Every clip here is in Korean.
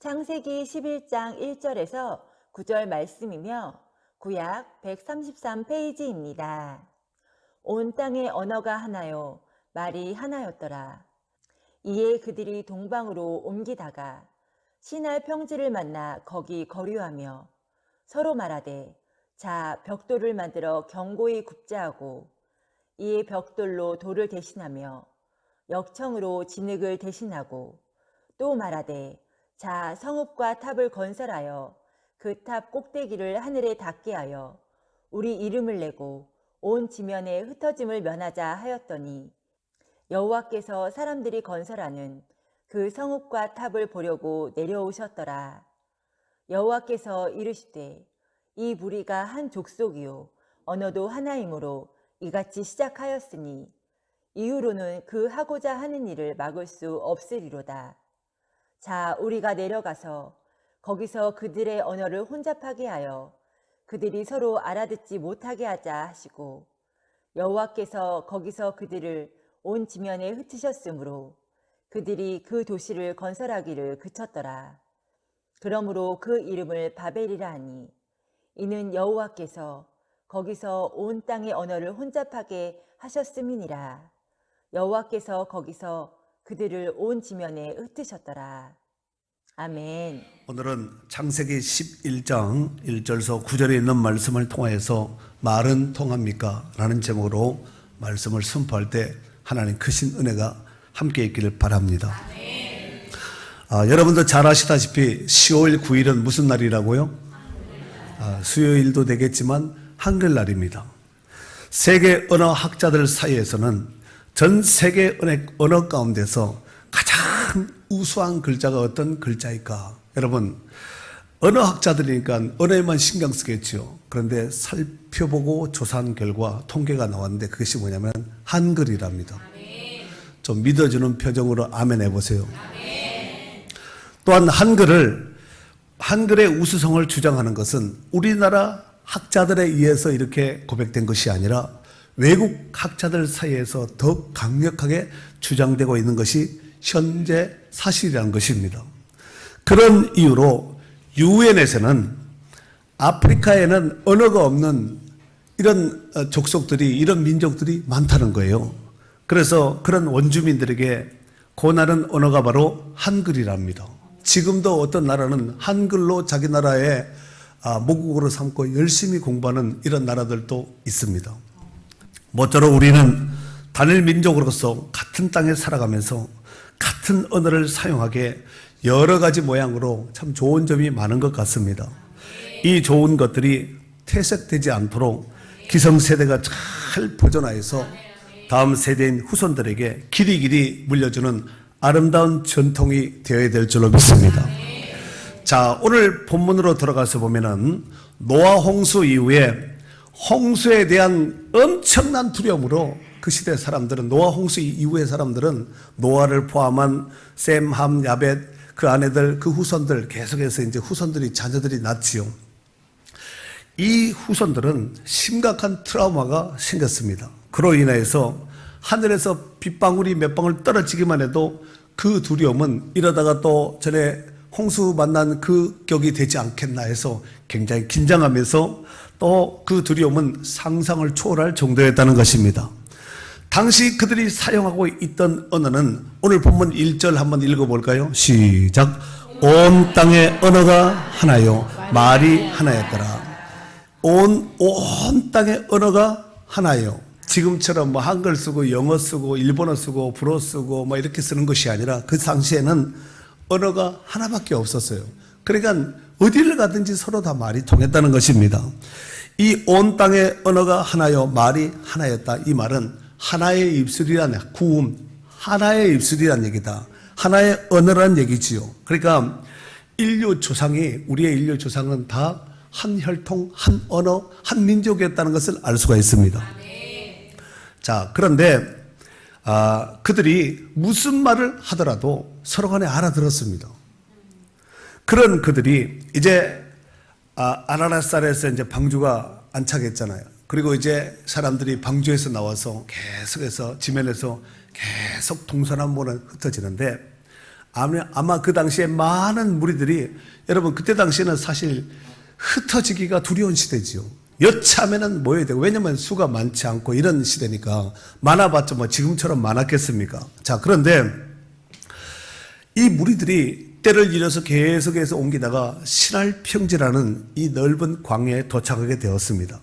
창세기 11장 1절에서 9절 말씀이며 구약 133페이지입니다. 온 땅의 언어가 하나요, 말이 하나였더라. 이에 그들이 동방으로 옮기다가 시날 평지를 만나 거기 거류하며 서로 말하되 자 벽돌을 만들어 견고히 굽자 하고 이에 벽돌로 돌을 대신하며 역청으로 진흙을 대신하고 또 말하되 자 성읍과 탑을 건설하여 그 탑 꼭대기를 하늘에 닿게 하여 우리 이름을 내고 온 지면에 흩어짐을 면하자 하였더니 여호와께서 사람들이 건설하는 그 성읍과 탑을 보려고 내려오셨더라. 여호와께서 이르시되 이 무리가 한 족속이요 언어도 하나이므로 이같이 시작하였으니 이후로는 그 하고자 하는 일을 막을 수 없으리로다. 자 우리가 내려가서 거기서 그들의 언어를 혼잡하게 하여 그들이 서로 알아듣지 못하게 하자 하시고 여호와께서 거기서 그들을 온 지면에 흩으셨으므로 그들이 그 도시를 건설하기를 그쳤더라. 그러므로 그 이름을 바벨이라 하니 이는 여호와께서 거기서 온 땅의 언어를 혼잡하게 하셨음이니라. 여호와께서 거기서 그들을 온 지면에 흩으셨더라. 아멘. 오늘은 창세기 11장 1절서 9절에 있는 말씀을 통하여서 말은 통합니까? 라는 제목으로 말씀을 선포할 때 하나님 크신 은혜가 함께 있기를 바랍니다. 여러분도 잘 아시다시피 10월 9일은 무슨 날이라고요? 수요일도 되겠지만 한글날입니다. 세계 언어학자들 사이에서는 전 세계 언어 가운데서 가장 우수한 글자가 어떤 글자일까? 여러분, 언어학자들이니까 언어에만 신경 쓰겠죠. 그런데 살펴보고 조사한 결과 통계가 나왔는데 그것이 뭐냐면 한글이랍니다. 좀 믿어주는 표정으로 아멘 해보세요. 또한 한글의 우수성을 주장하는 것은 우리나라 학자들에 의해서 이렇게 고백된 것이 아니라 외국 학자들 사이에서 더 강력하게 주장되고 있는 것이 현재 사실이라는 것입니다. 그런 이유로 유엔에서는 아프리카에는 언어가 없는 이런 족속들이, 이런 민족들이 많다는 거예요. 그래서 그런 원주민들에게 권하는 언어가 바로 한글이랍니다. 지금도 어떤 나라는 한글로 자기 나라의 모국어로 삼고 열심히 공부하는 이런 나라들도 있습니다. 모쪼록 우리는 단일 민족으로서 같은 땅에 살아가면서 같은 언어를 사용하게 여러 가지 모양으로 참 좋은 점이 많은 것 같습니다. 이 좋은 것들이 퇴색되지 않도록 기성세대가 잘 보존하여서 다음 세대인 후손들에게 길이길이 물려주는 아름다운 전통이 되어야 될 줄로 믿습니다. 자, 오늘 본문으로 들어가서 보면은 노아 홍수 이후에 홍수에 대한 엄청난 두려움으로 그 시대 사람들은, 노아 홍수 이후의 사람들은 노아를 포함한 셈, 함, 야벳, 그 아내들, 그 후손들, 계속해서 이제 후손들이, 자녀들이 낳지요. 이 후손들은 심각한 트라우마가 생겼습니다. 그로 인해서 하늘에서 빗방울이 몇 방울 떨어지기만 해도 그 두려움은 이러다가 또 전에 홍수 만난 그 격이 되지 않겠나 해서 굉장히 긴장하면서 또 그 두려움은 상상을 초월할 정도였다는 것입니다. 당시 그들이 사용하고 있던 언어는 오늘 본문 1절 한번 읽어볼까요? 시작. 온 땅의 언어가 하나요, 말이 하나였더라. 온 땅의 언어가 하나요. 지금처럼 뭐 한글 쓰고 영어 쓰고 일본어 쓰고 불어 쓰고 뭐 이렇게 쓰는 것이 아니라 그 당시에는 언어가 하나밖에 없었어요. 그러니까 어디를 가든지 서로 다 말이 통했다는 것입니다. 이 온 땅의 언어가 하나요, 말이 하나였다. 이 말은 하나의 입술이란, 구음, 하나의 입술이란 얘기다. 하나의 언어란 얘기지요. 그러니까 우리의 인류 조상은 다 한 혈통, 한 언어, 한 민족이었다는 것을 알 수가 있습니다. 자, 그런데 그들이 무슨 말을 하더라도 서로 간에 알아들었습니다. 그런 그들이 이제 아라랏산에서 이제 방주가 안착했잖아요. 그리고 이제 사람들이 방주에서 나와서 계속해서 지면에서 계속 동서남북으로 흩어지는데 아마 그 당시에 많은 무리들이, 여러분 그때 당시에는 사실 흩어지기가 두려운 시대지요. 여차하면은 모여야 되고, 왜냐면 수가 많지 않고 이런 시대니까. 많아봤자 뭐 지금처럼 많았겠습니까? 자, 그런데 이 무리들이 때를 이어서 계속해서 옮기다가 신할 평지라는 이 넓은 광야에 도착하게 되었습니다.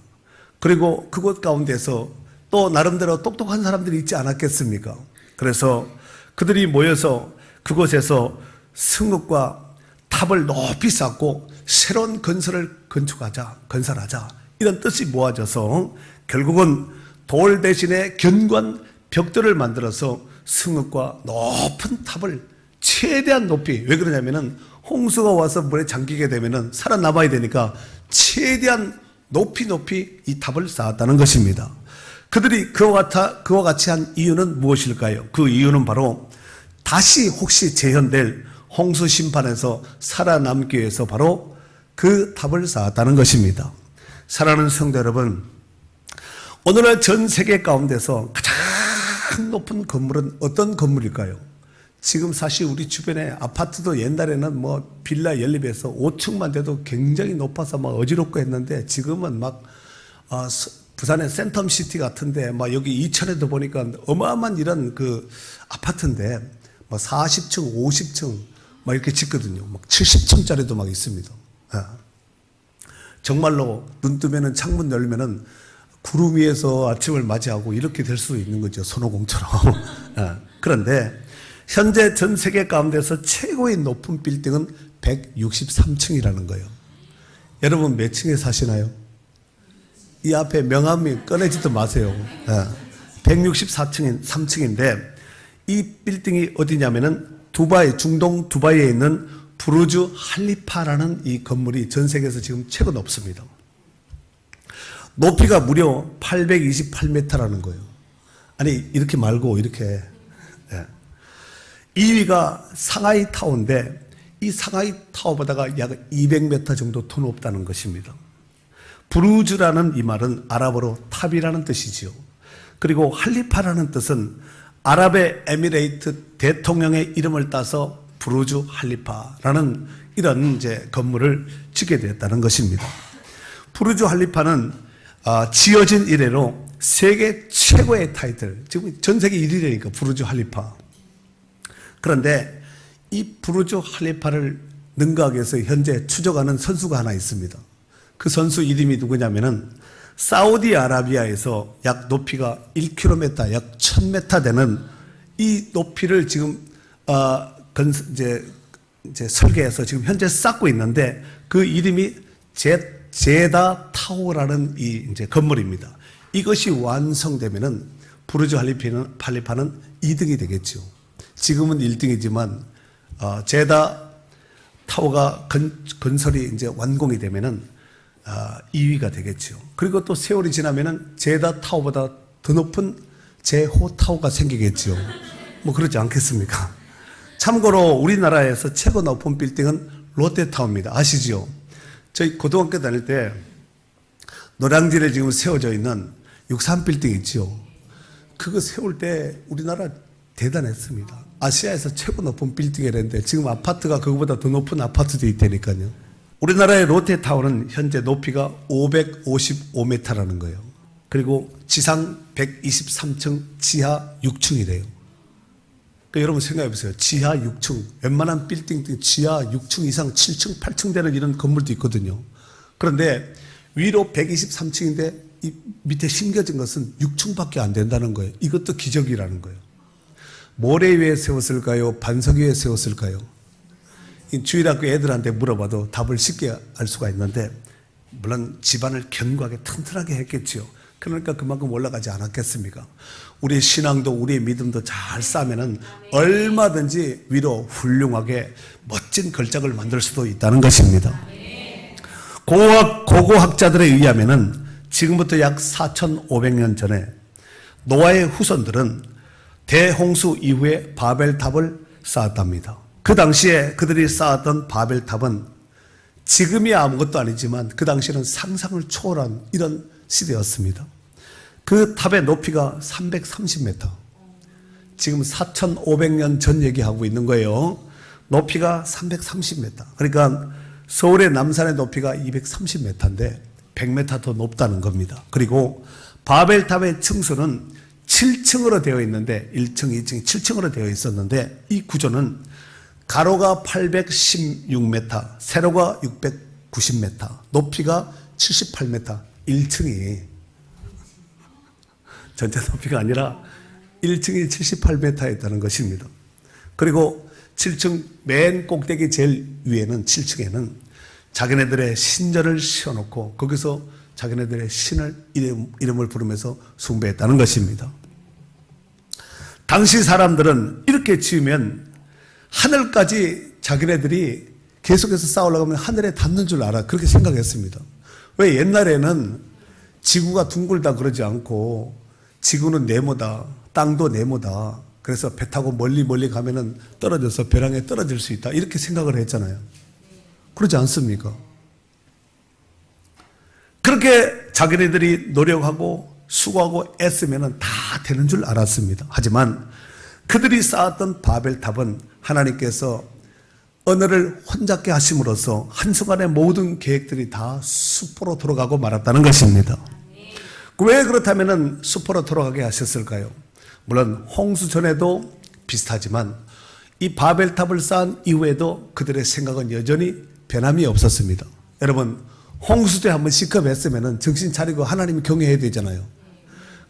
그리고 그곳 가운데서 또 나름대로 똑똑한 사람들이 있지 않았겠습니까? 그래서 그들이 모여서 그곳에서 성읍과 탑을 높이 쌓고 새로운 건설을 건설하자, 이런 뜻이 모아져서 결국은 돌 대신에 견고한 벽돌을 만들어서 성읍과 높은 탑을 최대한 높이, 왜 그러냐면은 홍수가 와서 물에 잠기게 되면은 살아남아야 되니까 최대한 높이 이 탑을 쌓았다는 것입니다. 그들이 그와 같이 한 이유는 무엇일까요? 그 이유는 바로 다시 혹시 재현될 홍수 심판에서 살아남기 위해서 바로 그 탑을 쌓았다는 것입니다. 사랑하는 성도 여러분, 오늘날 전 세계 가운데서 가장 높은 건물은 어떤 건물일까요? 지금 사실 우리 주변에 아파트도 옛날에는 뭐 빌라 연립에서 5층만 돼도 굉장히 높아서 막 어지럽고 했는데, 지금은 막 부산의 센텀시티 같은데 막 여기 이천에도 보니까 어마어마한 이런 그 아파트인데 뭐 40층, 50층 막 이렇게 짓거든요. 막 70층짜리도 막 있습니다. 정말로 눈 뜨면은 창문 열면은 구름 위에서 아침을 맞이하고 이렇게 될 수 있는 거죠. 손오공처럼. 그런데 현재 전 세계 가운데서 최고의 높은 빌딩은 163층이라는 거예요. 여러분 몇 층에 사시나요? 이 앞에 명함이 꺼내지도 마세요. 164층인데 이 빌딩이 어디냐면은 두바이, 중동 두바이에 있는 부르주 할리파라는 이 건물이 전 세계에서 지금 최고 높습니다. 높이가 무려 828m라는 거예요. 아니 이렇게 말고 이렇게. 2위가 상하이 타워인데 이 상하이 타워보다가 약 200m 정도 더 높다는 것입니다. 부르주라는 이 말은 아랍어로 탑이라는 뜻이지요. 그리고 할리파라는 뜻은 아랍에미레이트 대통령의 이름을 따서 부르주 할리파라는 이런 이제 건물을 짓게 되었다는 것입니다. 부르주 할리파는 지어진 이래로 세계 최고의 타이틀, 지금 전 세계 1위라니까 부르주 할리파. 그런데 이 부르주 할리파를 능가하기 위해서 현재 추적하는 선수가 하나 있습니다. 그 선수 이름이 누구냐면은 사우디아라비아에서 약 높이가 1km, 약 1000m 되는 이 높이를 지금 이제 설계해서 지금 현재 쌓고 있는데 그 이름이 제다 타워라는 이 이제 건물입니다. 이것이 완성되면은 부르주 할리파는 2등이 되겠죠. 지금은 1등이지만 제다 타워가 건설이 이제 완공이 되면은 2위가 되겠죠. 그리고 또 세월이 지나면은 제다 타워보다 더 높은 제호 타워가 생기겠죠. 뭐 그렇지 않겠습니까? 참고로 우리나라에서 최고 높은 빌딩은 롯데타워입니다. 아시죠? 저희 고등학교 다닐 때 노량진에 지금 세워져 있는 63빌딩 있죠. 그거 세울 때 우리나라 대단했습니다. 아시아에서 최고 높은 빌딩이랬는데 지금 아파트가 그거보다 더 높은 아파트도 있다니까요. 우리나라의 롯데타워는 현재 높이가 555m라는 거예요. 그리고 지상 123층, 지하 6층이래요. 그러니까 여러분 생각해 보세요. 지하 6층, 웬만한 빌딩 지하 6층 이상 7층, 8층 되는 이런 건물도 있거든요. 그런데 위로 123층인데 이 밑에 심겨진 것은 6층밖에 안 된다는 거예요. 이것도 기적이라는 거예요. 모래 위에 세웠을까요? 반석 위에 세웠을까요? 주일학교 애들한테 물어봐도 답을 쉽게 알 수가 있는데, 물론 집안을 견고하게 튼튼하게 했겠죠. 그러니까 그만큼 올라가지 않았겠습니까? 우리의 신앙도 우리의 믿음도 잘 쌓으면은 얼마든지 위로 훌륭하게 멋진 걸작을 만들 수도 있다는 것입니다. 고고학자들에 의하면은 지금부터 약 4,500년 전에 노아의 후손들은 대홍수 이후에 바벨탑을 쌓았답니다. 그 당시에 그들이 쌓았던 바벨탑은 지금이 아무것도 아니지만 그 당시에는 상상을 초월한 이런 시대였습니다. 그 탑의 높이가 330m. 지금 4,500년 전 얘기하고 있는 거예요. 높이가 330m. 그러니까 서울의 남산의 높이가 230m인데 100m 더 높다는 겁니다. 그리고 바벨탑의 층수는 7층으로 되어 있는데 1층, 2층, 7층으로 되어 있었는데 이 구조는 가로가 816m, 세로가 690m, 높이가 78m, 1층이 전체 높이가 아니라 1층이 78m였다는 것입니다. 그리고 7층 맨 꼭대기 제일 위에는 7층에는 자기네들의 신전을 씌워놓고 거기서 자기네들의 신을 이름을 부르면서 숭배했다는 것입니다. 당시 사람들은 이렇게 지으면 하늘까지 자기네들이 계속해서 쌓으려고 하면 하늘에 닿는 줄 알아. 그렇게 생각했습니다. 왜 옛날에는 지구가 둥글다 그러지 않고 지구는 네모다, 땅도 네모다. 그래서 배 타고 멀리 가면은 떨어져서 벼랑에 떨어질 수 있다. 이렇게 생각을 했잖아요. 그러지 않습니까? 그렇게 자기네들이 노력하고 수고하고 애쓰면은 다 되는 줄 알았습니다. 하지만 그들이 쌓았던 바벨탑은 하나님께서 언어를 혼잡게 하심으로써 한순간에 모든 계획들이 다 수포로 돌아가고 말았다는 것입니다. 왜 그렇다면은 수포로 돌아가게 하셨을까요? 물론 홍수 전에도 비슷하지만 이 바벨탑을 쌓은 이후에도 그들의 생각은 여전히 변함이 없었습니다. 여러분, 홍수 때 한번 시급했으면 정신 차리고 하나님을 경외해야 되잖아요.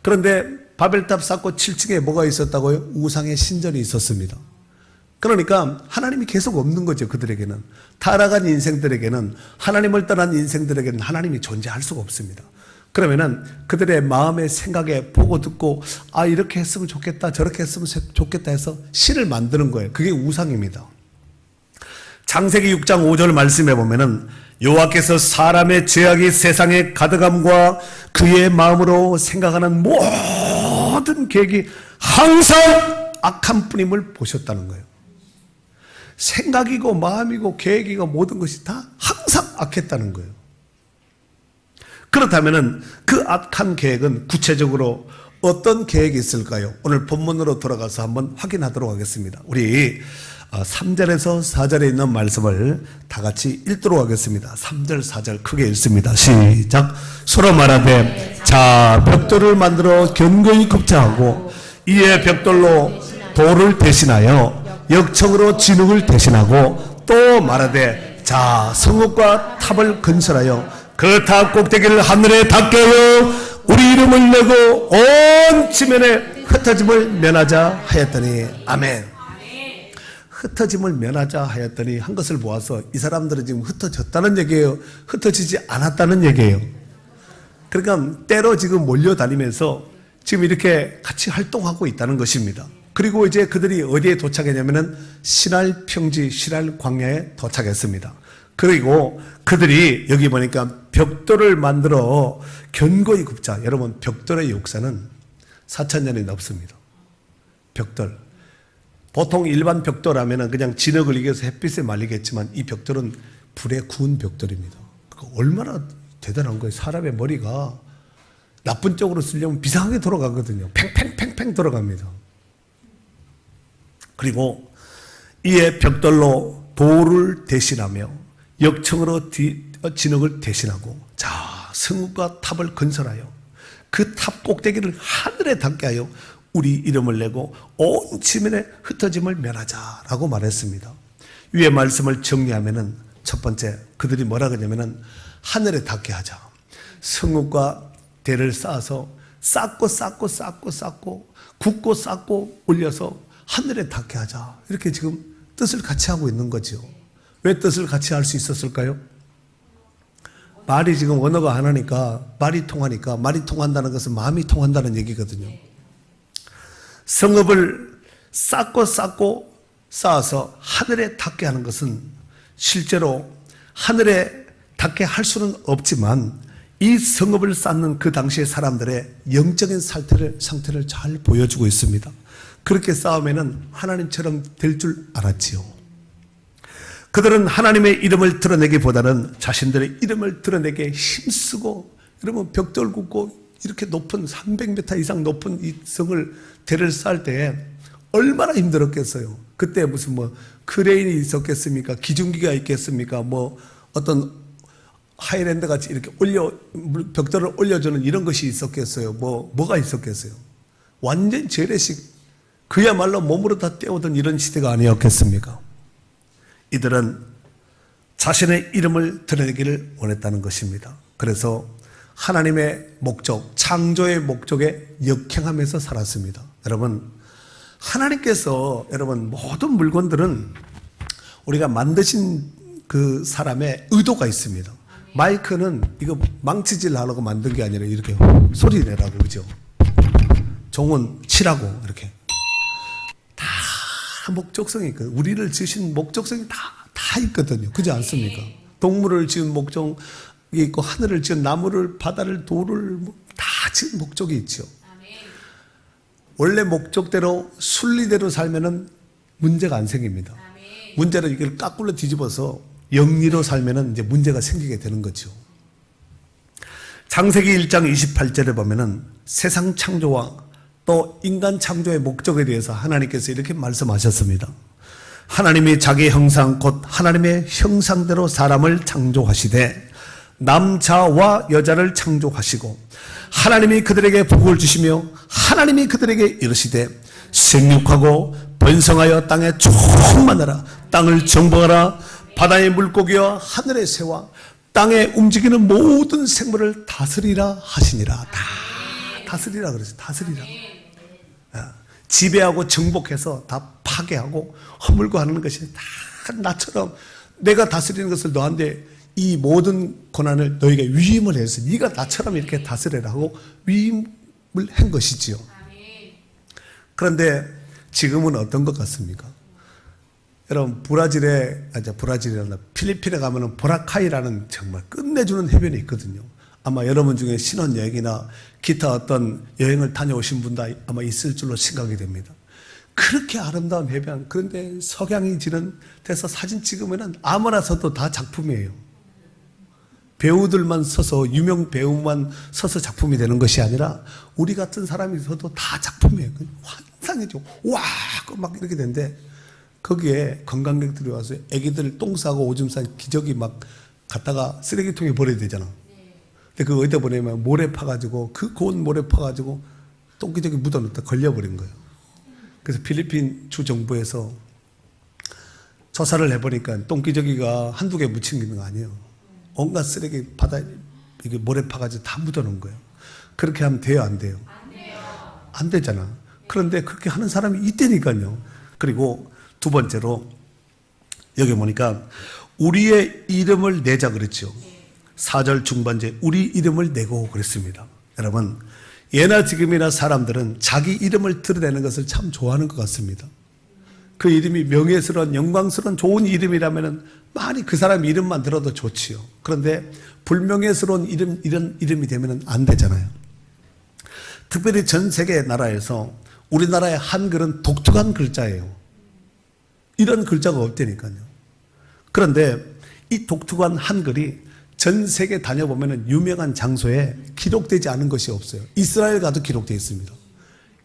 그런데 바벨탑 쌓고 7층에 뭐가 있었다고요? 우상의 신전이 있었습니다. 그러니까 하나님이 계속 없는 거죠. 그들에게는. 타락한 인생들에게는, 하나님을 떠난 인생들에게는 하나님이 존재할 수가 없습니다. 그러면은 그들의 마음의 생각에 보고 듣고 이렇게 했으면 좋겠다, 저렇게 했으면 좋겠다 해서 신을 만드는 거예요. 그게 우상입니다. 창세기 6장 5절 말씀해 보면은 여호와께서 사람의 죄악이 세상에 가득함과 그의 마음으로 생각하는 모든 계획이 항상 악한 뿐임을 보셨다는 거예요. 생각이고 마음이고 계획이고 모든 것이 다 항상 악했다는 거예요. 그렇다면 그 악한 계획은 구체적으로 어떤 계획이 있을까요? 오늘 본문으로 돌아가서 한번 확인하도록 하겠습니다. 우리 3절에서 4절에 있는 말씀을 다 같이 읽도록 하겠습니다. 3절, 4절 크게 읽습니다. 시작. 서로 말하되 자 벽돌을 만들어 견고히 굽자하고 이에 벽돌로 돌을 대신하여 역청으로 진흙을 대신하고 또 말하되 자 성읍과 탑을 건설하여 그 탑 꼭대기를 하늘에 닿게 하여 우리 이름을 내고 온 지면에 흩어짐을 면하자 하였더니 아멘. 흩어짐을 면하자 하였더니 한 것을 보아서 이 사람들은 지금 흩어졌다는 얘기예요? 흩어지지 않았다는 얘기예요? 그러니까 때로 지금 몰려다니면서 지금 이렇게 같이 활동하고 있다는 것입니다. 그리고 이제 그들이 어디에 도착했냐면은 신할 평지, 신할 광야에 도착했습니다. 그리고 그들이 여기 보니까 벽돌을 만들어 견고히 굽자. 여러분, 벽돌의 역사는 4,000년이 넘습니다. 벽돌. 보통 일반 벽돌하면 그냥 진흙을 이겨서 햇빛에 말리겠지만 이 벽돌은 불에 구운 벽돌입니다. 얼마나 대단한 거예요. 사람의 머리가 나쁜 쪽으로 쓰려면 비상하게 돌아가거든요. 팽팽팽팽 돌아갑니다. 그리고 이에 벽돌로 돌을 대신하며 역청으로 진흙을 대신하고 자 성읍과 탑을 건설하여 그 탑 꼭대기를 하늘에 닿게 하여 우리 이름을 내고 온 지면에 흩어짐을 면하자라고 말했습니다. 위의 말씀을 정리하면은 첫 번째 그들이 뭐라 그러냐면은 하늘에 닿게 하자. 성읍과 대를 쌓아서 쌓고 굽고 쌓고 올려서 하늘에 닿게 하자. 이렇게 지금 뜻을 같이 하고 있는 거죠. 왜 뜻을 같이 할 수 있었을까요? 말이 지금 언어가 하나니까 말이 통하니까 말이 통한다는 것은 마음이 통한다는 얘기거든요. 성읍을 쌓고 쌓아서 하늘에 닿게 하는 것은 실제로 하늘에 닿게 할 수는 없지만 이 성읍을 쌓는 그 당시의 사람들의 영적인 상태를 잘 보여주고 있습니다. 그렇게 쌓으면은 하나님처럼 될 줄 알았지요. 그들은 하나님의 이름을 드러내기보다는 자신들의 이름을 드러내게 힘쓰고, 여러분 벽돌 굽고 이렇게 높은 300m 이상 높은 이 성을 대를 쌓을 때에 얼마나 힘들었겠어요. 그때 무슨 뭐 크레인이 있었겠습니까? 기중기가 있겠습니까? 뭐 어떤 하이랜드 같이 이렇게 벽돌을 올려주는 이런 것이 있었겠어요. 뭐가 있었겠어요. 완전 재래식, 그야말로 몸으로 다 때우던 이런 시대가 아니었겠습니까? 이들은 자신의 이름을 드러내기를 원했다는 것입니다. 그래서 하나님의 목적, 창조의 목적에 역행하면서 살았습니다. 여러분, 하나님께서 모든 물건들은 우리가 만드신 그 사람의 의도가 있습니다. 마이크는 이거 망치질 하려고 만든 게 아니라 이렇게 소리 내라고, 그죠? 종은 치라고, 이렇게. 다 목적성이 있거든요. 우리를 지으신 목적성이 다 있거든요. 그렇지 않습니까? 동물을 지은 목적이 있고, 하늘을 지은 나무를, 바다를, 돌을 다 지은 목적이 있죠. 원래 목적대로 순리대로 살면은 문제가 안 생깁니다. 문제는 이걸 까꿀로 뒤집어서 영리로 살면은 이제 문제가 생기게 되는 거죠. 창세기 1장 28절에 보면은 세상 창조와 또 인간 창조의 목적에 대해서 하나님께서 이렇게 말씀하셨습니다. 하나님이 자기 형상 곧 하나님의 형상대로 사람을 창조하시되 남자와 여자를 창조하시고 하나님이 그들에게 복을 주시며 하나님이 그들에게 이르시되 생육하고 번성하여 땅에 충만하라. 땅을 정복하라. 바다의 물고기와 하늘의 새와 땅에 움직이는 모든 생물을 다스리라 하시니라. 다 다스리라 그랬어요. 다스리라. 지배하고 정복해서 다 파괴하고 허물고 하는 것이 다 나처럼 내가 다스리는 것을 너한테 이 모든 고난을 너에게 위임을 해서 네가 나처럼 이렇게 다스리라 하고 위임을 한 것이지요. 그런데 지금은 어떤 것 같습니까? 여러분 브라질이나 필리핀에 가면은 보라카이라는 정말 끝내주는 해변이 있거든요. 아마 여러분 중에 신혼여행이나 기타 어떤 여행을 다녀오신 분도 아마 있을 줄로 생각이 됩니다. 그렇게 아름다운 해변, 그런데 석양이 지는 데서 사진 찍으면은 아무나 서도 다 작품이에요. 배우들만 서서, 유명 배우만 서서 작품이 되는 것이 아니라 우리 같은 사람이 서도 다 작품이에요. 환상이죠. 와! 막 이렇게 되는데 거기에 관광객들이 와서 애기들 똥 싸고 오줌 싸 기저귀 막 갖다가 쓰레기통에 버려야 되잖아. 근데 그거 어디다 보내면 모래 파가지고, 그 고운 모래 파가지고 똥기저귀 묻어놓다 걸려버린 거예요. 그래서 필리핀 주정부에서 조사를 해보니까 똥기저귀가 한두 개 묻힌 게 아니에요. 온갖 쓰레기 바다에 이게 모래 파가지고 다 묻어놓은 거예요. 그렇게 하면 돼요, 안 돼요? 안 되잖아. 그런데 그렇게 하는 사람이 있다니까요. 그리고 두 번째로 여기 보니까 우리의 이름을 내자 그랬죠. 4절 중반제 우리 이름을 내고 그랬습니다. 여러분, 예나 지금이나 사람들은 자기 이름을 드러내는 것을 참 좋아하는 것 같습니다. 그 이름이 명예스러운 영광스러운 좋은 이름이라면 많이 그 사람 이름만 들어도 좋지요. 그런데 불명예스러운 이런 이름이 되면 안 되잖아요. 특별히 전 세계 나라에서 우리나라의 한글은 독특한 글자예요. 이런 글자가 없다니까요. 그런데 이 독특한 한글이 전 세계 다녀보면 유명한 장소에 기록되지 않은 것이 없어요. 이스라엘 가도 기록되어 있습니다.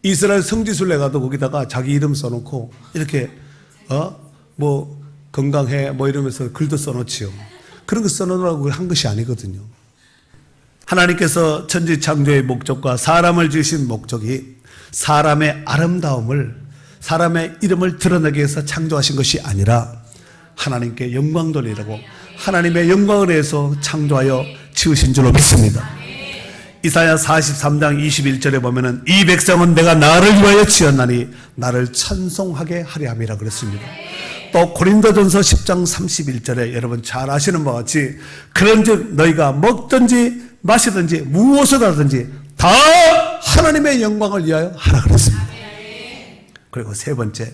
이스라엘 성지순례 가도 거기다가 자기 이름 써놓고 이렇게 뭐 건강해 뭐 이러면서 글도 써놓지요. 그런 거 써놓으라고 한 것이 아니거든요. 하나님께서 천지 창조의 목적과 사람을 지으신 목적이 사람의 아름다움을, 사람의 이름을 드러내기 위해서 창조하신 것이 아니라 하나님께 영광 돌리라고 하나님의 영광을 위해서 창조하여 지으신 줄로 믿습니다. 이사야 43장 21절에 보면은 이 백성은 내가 나를 위하여 지었나니 나를 찬송하게 하려 함이라 그랬습니다. 또 고린도전서 10장 31절에 여러분 잘 아시는 바와 같이 그런즉 너희가 먹든지 마시든지 무엇을 하든지 다 하나님의 영광을 위하여 하라 그랬습니다. 그리고 세 번째,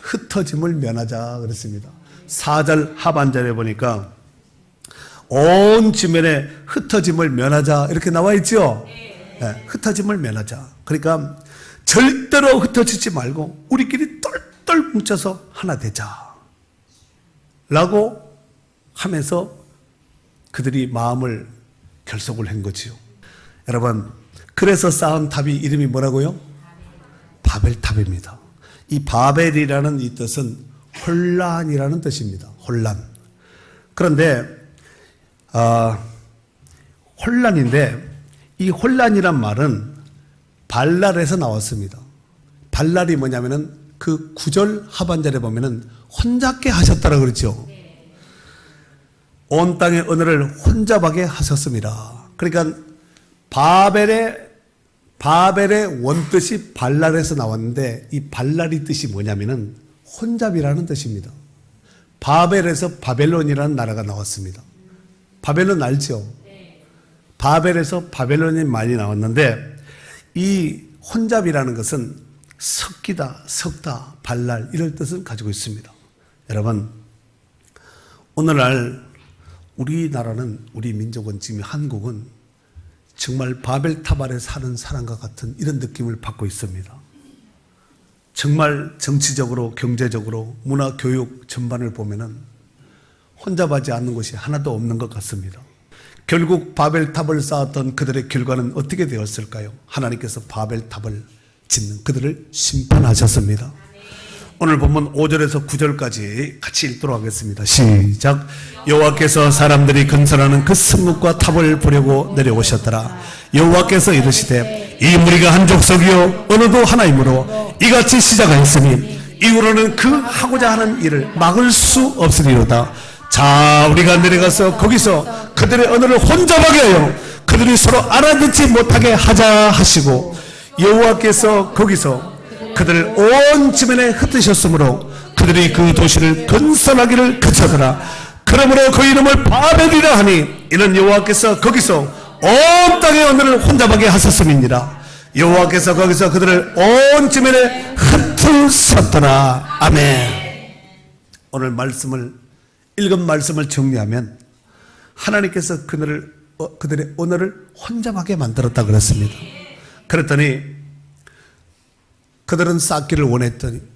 흩어짐을 면하자 그랬습니다. 4절 하반절에 보니까 온 지면에 흩어짐을 면하자 이렇게 나와 있죠. 네, 흩어짐을 면하자. 그러니까 절대로 흩어지지 말고 우리끼리 똘똘 뭉쳐서 하나 되자 라고 하면서 그들이 마음을 결속을 한 거지요. 여러분, 그래서 쌓은 탑이 이름이 뭐라고요? 바벨탑입니다. 이 바벨이라는 이 뜻은 혼란이라는 뜻입니다. 혼란. 그런데 혼란인데 이 혼란이란 말은 발랄에서 나왔습니다. 발랄이 뭐냐면은 그 9절 하반절에 보면은 혼잡게 하셨다라고 그랬죠. 온 땅의 언어를 혼잡하게 하셨습니다. 그러니까 바벨의 원뜻이 발랄에서 나왔는데 이 발랄이 뜻이 뭐냐면은 혼잡이라는 뜻입니다. 바벨에서 바벨론이라는 나라가 나왔습니다. 바벨론 알죠? 바벨에서 바벨론이 많이 나왔는데 이 혼잡이라는 것은 섞이다, 섞다, 발랄 이런 뜻을 가지고 있습니다. 여러분, 오늘날 우리나라는 우리 민족은 지금 한국은 정말 바벨탑 아래 사는 사람과 같은 이런 느낌을 받고 있습니다. 정말 정치적으로, 경제적으로, 문화, 교육 전반을 보면은 혼잡하지 않는 곳이 하나도 없는 것 같습니다. 결국 바벨탑을 쌓았던 그들의 결과는 어떻게 되었을까요? 하나님께서 바벨탑을 짓는 그들을 심판하셨습니다. 오늘 본문 5절에서 9절까지 같이 읽도록 하겠습니다. 시작. 여호와께서 사람들이 건설하는 그 성읍과 탑을 보려고 내려오셨더라. 여호와께서 이르시되 이 무리가 한 족속이요 언어도 하나이므로 이같이 시작하였으니 이후로는 그 하고자 하는 일을 막을 수 없으리로다. 자, 우리가 내려가서 거기서 그들의 언어를 혼잡하게 하여 그들이 서로 알아듣지 못하게 하자 하시고, 여호와께서 거기서 그들을 온 지면에 흩으셨으므로 그들이 그 도시를 건설하기를 그쳐더라. 그러므로 그 이름을 바벨이라 하니 이는 여호와께서 거기서 온 땅의 언어를 혼잡하게 하셨음이니라. 여호와께서 거기서 그들을 온 지면에 흩으셨더라. 아멘. 오늘 읽은 말씀을 정리하면 하나님께서 그들의 언어를 혼잡하게 만들었다 그랬습니다. 그랬더니 그들은 쌓기를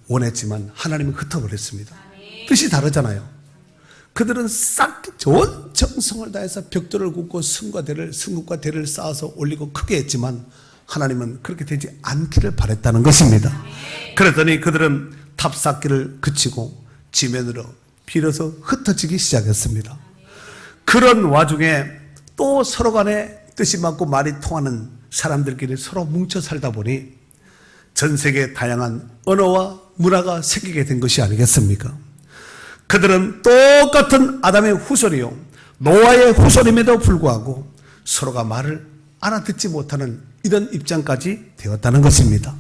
원했지만 하나님은 흩어버렸습니다. 뜻이 다르잖아요. 그들은 쌓기 좋은 정성을 다해서 벽돌을 굽고 성읍과 대를 쌓아서 올리고 크게 했지만 하나님은 그렇게 되지 않기를 바랬다는 것입니다. 그랬더니 그들은 탑 쌓기를 그치고 지면으로 빌어서 흩어지기 시작했습니다. 그런 와중에 또 서로 간에 뜻이 맞고 말이 통하는 사람들끼리 서로 뭉쳐 살다 보니 전 세계 다양한 언어와 문화가 생기게 된 것이 아니겠습니까? 그들은 똑같은 아담의 후손이요 노아의 후손임에도 불구하고 서로가 말을 알아듣지 못하는 이런 입장까지 되었다는 것입니다.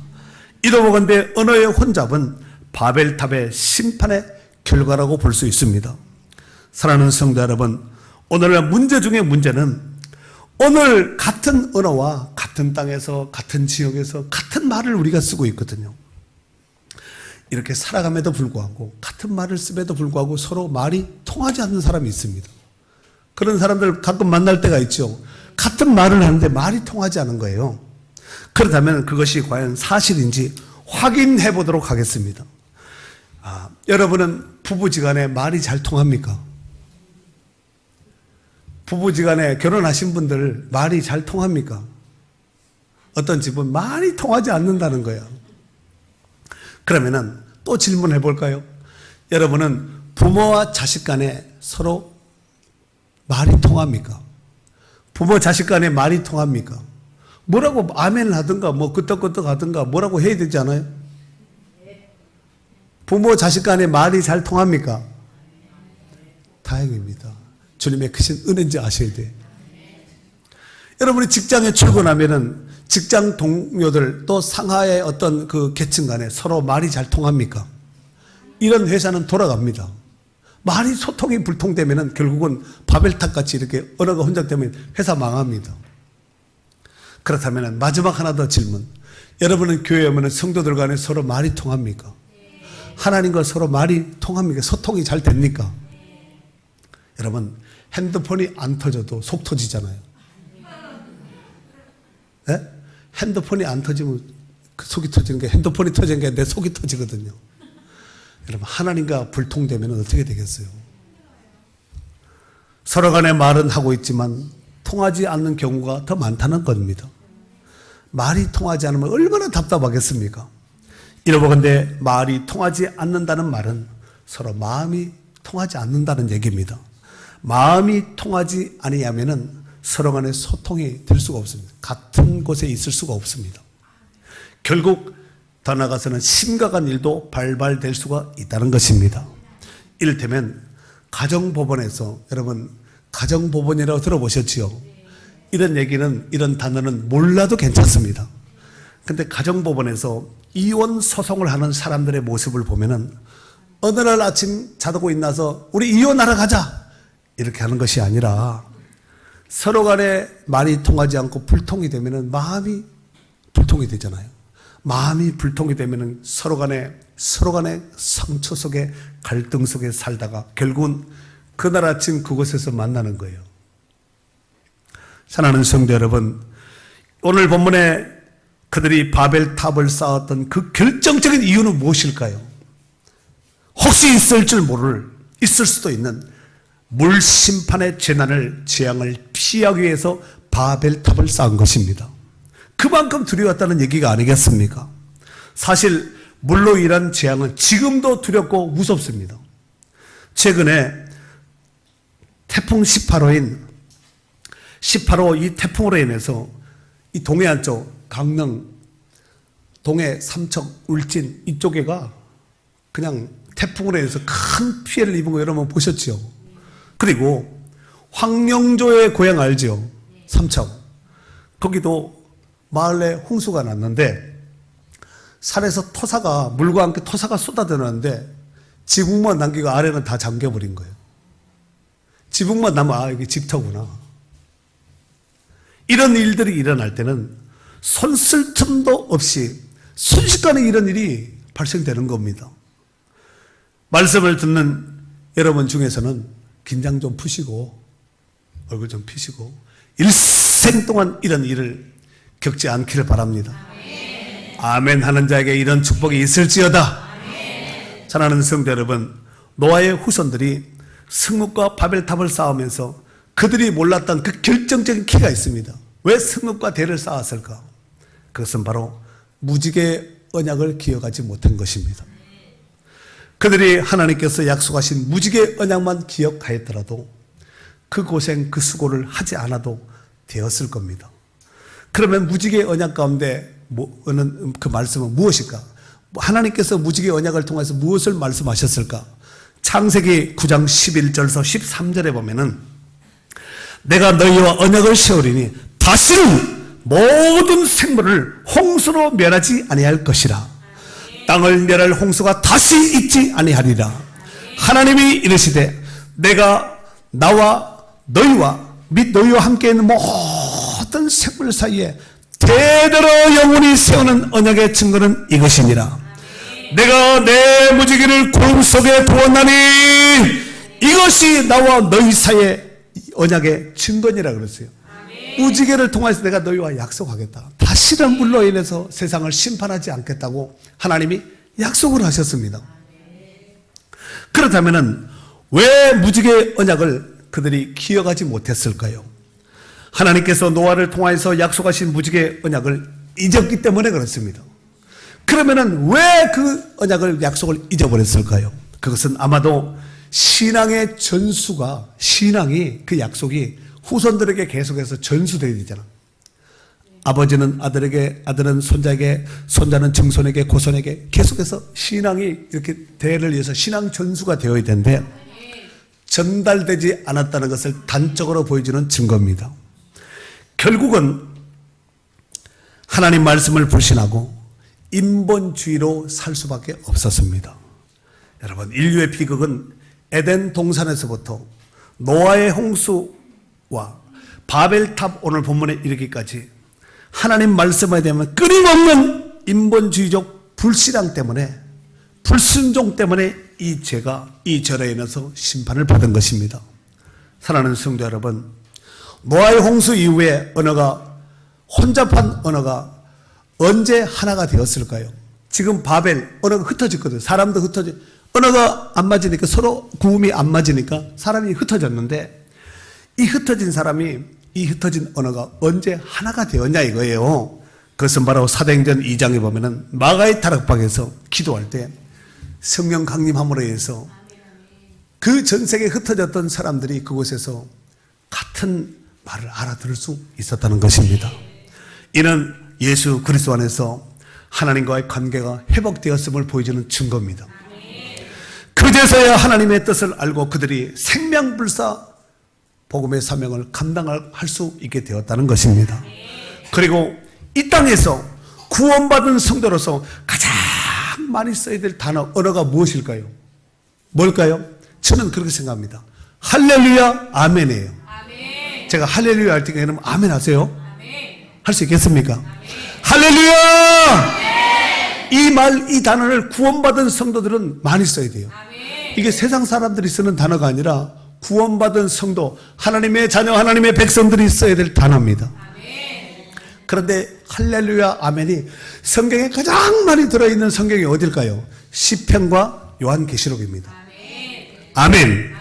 이도 보건대 언어의 혼잡은 바벨탑의 심판의 결과라고 볼 수 있습니다. 사랑하는 성도 여러분, 오늘날 문제 중에 문제는 오늘 같은 언어와 같은 땅에서 같은 지역에서 같은 말을 우리가 쓰고 있거든요. 이렇게 살아감에도 불구하고 같은 말을 씀에도 불구하고 서로 말이 통하지 않는 사람이 있습니다. 그런 사람들 가끔 만날 때가 있죠. 같은 말을 하는데 말이 통하지 않은 거예요. 그렇다면 그것이 과연 사실인지 확인해 보도록 하겠습니다. 여러분은 부부지간에 말이 잘 통합니까? 부부지간에 결혼하신 분들 말이 잘 통합니까? 어떤 집은 말이 통하지 않는다는 거예요. 그러면은 또 질문해 볼까요? 여러분은 부모와 자식 간에 서로 말이 통합니까? 부모 자식 간에 말이 통합니까? 뭐라고 아멘을 하든가 뭐 끄떡끄떡 하든가 뭐라고 해야 되지 않아요? 부모 자식 간에 말이 잘 통합니까? 다행입니다. 주님의 크신 은혜인지 아셔야 돼요. 여러분이 직장에 출근하면은 직장 동료들 또 상하의 어떤 그 계층 간에 서로 말이 잘 통합니까? 이런 회사는 돌아갑니다. 말이 소통이 불통되면은 결국은 바벨탑 같이 이렇게 언어가 혼잡되면 회사 망합니다. 그렇다면 마지막 하나 더 질문. 여러분은 교회 오면 성도들 간에 서로 말이 통합니까? 하나님과 서로 말이 통합니까? 소통이 잘 됩니까? 여러분, 핸드폰이 안 터져도 속 터지잖아요. 네? 핸드폰이 안 터지면 그 속이 터지는 게 핸드폰이 터지는 게 내 속이 터지거든요. 여러분, 하나님과 불통되면 어떻게 되겠어요? 서로 간에 말은 하고 있지만 통하지 않는 경우가 더 많다는 겁니다. 말이 통하지 않으면 얼마나 답답하겠습니까? 이러보건대 말이 통하지 않는다는 말은 서로 마음이 통하지 않는다는 얘기입니다. 마음이 통하지 아니하면은 서로 간에 소통이 될 수가 없습니다. 같은 곳에 있을 수가 없습니다. 결국 더 나아가서는 심각한 일도 발발될 수가 있다는 것입니다. 이를테면 가정법원에서, 여러분 가정법원이라고 들어보셨지요? 이런 얘기는, 이런 단어는 몰라도 괜찮습니다. 근데 가정법원에서 이혼 소송을 하는 사람들의 모습을 보면은 어느 날 아침 자고 일어나서 우리 이혼하러 가자 이렇게 하는 것이 아니라 서로 간에 말이 통하지 않고 불통이 되면은 마음이 불통이 되잖아요. 마음이 불통이 되면은 서로 간에 상처 속에, 갈등 속에 살다가 결국은 그날 아침 그곳에서 만나는 거예요. 사랑하는 성도 여러분, 오늘 본문에 그들이 바벨탑을 쌓았던 그 결정적인 이유는 무엇일까요? 혹시 있을 수도 있는 물심판의 재앙을 피하기 위해서 바벨탑을 쌓은 것입니다. 그만큼 두려웠다는 얘기가 아니겠습니까? 사실 물로 인한 재앙은 지금도 두렵고 무섭습니다. 최근에 태풍 18호 이 태풍으로 인해서 이 동해안 쪽 강릉, 동해, 삼척, 울진 이쪽에가 그냥 태풍으로 인해서 큰 피해를 입은 거 여러분 보셨죠? 그리고 황영조의 고향 알죠? 삼척. 거기도 마을에 홍수가 났는데 산에서 물과 함께 토사가 쏟아들었는데 지붕만 남기고 아래는 다 잠겨버린 거예요. 지붕만 남아, 이게 집터구나. 이런 일들이 일어날 때는 손 쓸 틈도 없이 순식간에 이런 일이 발생되는 겁니다. 말씀을 듣는 여러분 중에서는 긴장 좀 푸시고 얼굴 좀 피시고 일생 동안 이런 일을 겪지 않기를 바랍니다. 아멘 하는 자에게 이런 축복이 있을지어다. 사랑하는 성도 여러분, 노아의 후손들이 성읍과 바벨탑을 쌓으면서 그들이 몰랐던 그 결정적인 키가 있습니다. 왜 성읍과 대를 쌓았을까? 그것은 바로 무지개의 언약을 기억하지 못한 것입니다. 그들이 하나님께서 약속하신 무지개의 언약만 기억하였더라도 그 고생, 그 수고를 하지 않아도 되었을 겁니다. 그러면 무지개의 언약 가운데 그 말씀은 무엇일까? 하나님께서 무지개의 언약을 통해서 무엇을 말씀하셨을까? 창세기 9장 11절에서 13절에 보면은 내가 너희와 언약을 세우리니 다시는 모든 생물을 홍수로 멸하지 아니할 것이라. 땅을 멸할 홍수가 다시 있지 아니하리라. 하나님이 이르시되 내가 나와 너희와 및 너희와 함께 있는 모든 생물 사이에 대대로 영원히 세우는 언약의 증거는 이것이니라. 내가 내 무지개를 구름 속에 두었나니 이것이 나와 너희 사이의 언약의 증거니라 그랬어요. 무지개를 통해서 내가 너희와 약속하겠다. 다시는 물로 인해서 세상을 심판하지 않겠다고 하나님이 약속을 하셨습니다. 그렇다면 왜 무지개 언약을 그들이 기억하지 못했을까요? 하나님께서 노아를 통해서 약속하신 무지개 언약을 잊었기 때문에 그렇습니다. 그러면은 왜 그 언약을 약속을 잊어버렸을까요? 그것은 아마도 신앙의 전수가, 신앙이, 그 약속이 후손들에게 계속해서 전수되어야 되잖아. 아버지는 아들에게, 아들은 손자에게, 손자는 증손에게, 고손에게 계속해서 신앙이 이렇게 대를 이어서 신앙 전수가 되어야 되는데 전달되지 않았다는 것을 단적으로 보여주는 증거입니다. 결국은 하나님 말씀을 불신하고 인본주의로 살 수밖에 없었습니다. 여러분, 인류의 비극은 에덴 동산에서부터 노아의 홍수와 바벨탑 오늘 본문에 이르기까지 하나님 말씀에 대한 끊임없는 인본주의적 불신앙 때문에, 불순종 때문에 이 죄가, 이 절에 인해서 심판을 받은 것입니다. 사랑하는 성도 여러분, 노아의 홍수 이후에 언어가, 혼잡한 언어가 언제 하나가 되었을까요? 지금 바벨 언어가 흩어졌거든요. 사람도 흩어져, 언어가 안 맞으니까, 서로 구음이 안 맞으니까 사람이 흩어졌는데 이 흩어진 사람이, 이 흩어진 언어가 언제 하나가 되었냐 이거예요. 그것은 바로 사도행전 2장에 보면은 마가의 다락방에서 기도할 때 성령 강림함으로 해서 그 전 세계에 흩어졌던 사람들이 그곳에서 같은 말을 알아들을 수 있었다는 것입니다. 이는 예수 그리스도 안에서 하나님과의 관계가 회복되었음을 보여주는 증거입니다. 그제서야 하나님의 뜻을 알고 그들이 생명불사 복음의 사명을 감당할 수 있게 되었다는 것입니다. 그리고 이 땅에서 구원받은 성도로서 가장 많이 써야 될 단어, 언어가 무엇일까요? 뭘까요? 저는 그렇게 생각합니다. 할렐루야, 아멘이에요. 제가 할렐루야 할 때 여러분 아멘 하세요? 할 수 있겠습니까? 할렐루야! 이 말, 이 단어를 구원받은 성도들은 많이 써야 돼요. 이게 세상 사람들이 쓰는 단어가 아니라 구원받은 성도, 하나님의 자녀, 하나님의 백성들이 써야 될 단어입니다. 그런데 할렐루야, 아멘이 성경에 가장 많이 들어있는 성경이 어딜까요? 시편과 요한계시록입니다. 아멘.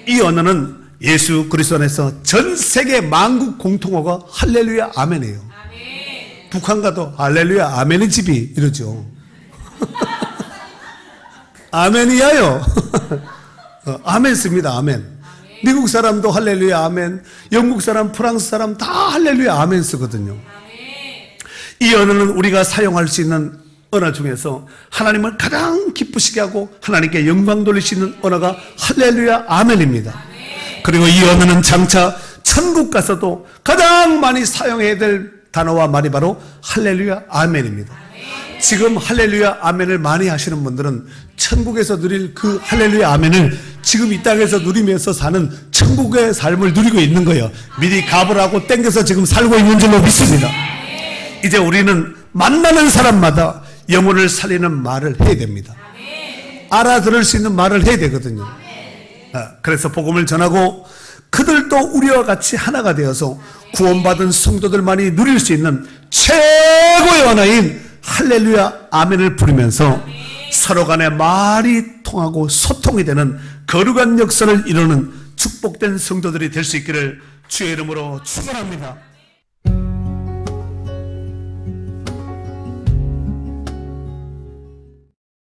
이 언어는 예수 그리스도 안에서 전 세계 만국 공통어가 할렐루야, 아멘이에요. 북한 가도 할렐루야, 아멘의 집이 이러죠. 아멘이야요. 아멘 씁니다. 아멘. 미국 사람도 할렐루야, 아멘. 영국 사람, 프랑스 사람 다 할렐루야, 아멘 쓰거든요. 이 언어는 우리가 사용할 수 있는 언어 중에서 하나님을 가장 기쁘시게 하고 하나님께 영광 돌릴 수 있는 언어가 할렐루야, 아멘입니다. 그리고 이 언어는 장차 천국 가서도 가장 많이 사용해야 될 단어와 말이 바로 할렐루야, 아멘입니다. 지금 할렐루야, 아멘을 많이 하시는 분들은 천국에서 누릴 그 할렐루야, 아멘을 지금 이 땅에서 누리면서 사는 천국의 삶을 누리고 있는 거예요. 미리 갑을 하고 땡겨서 지금 살고 있는 줄로 믿습니다. 이제 우리는 만나는 사람마다 영혼을 살리는 말을 해야 됩니다. 알아들을 수 있는 말을 해야 되거든요. 그래서 복음을 전하고 그들도 우리와 같이 하나가 되어서 구원받은 성도들만이 누릴 수 있는 최고의 언어인 할렐루야, 아멘을 부르면서 서로 간에 말이 통하고 소통이 되는 거룩한 역사를 이루는 축복된 성도들이 될 수 있기를 주의 이름으로 축원합니다.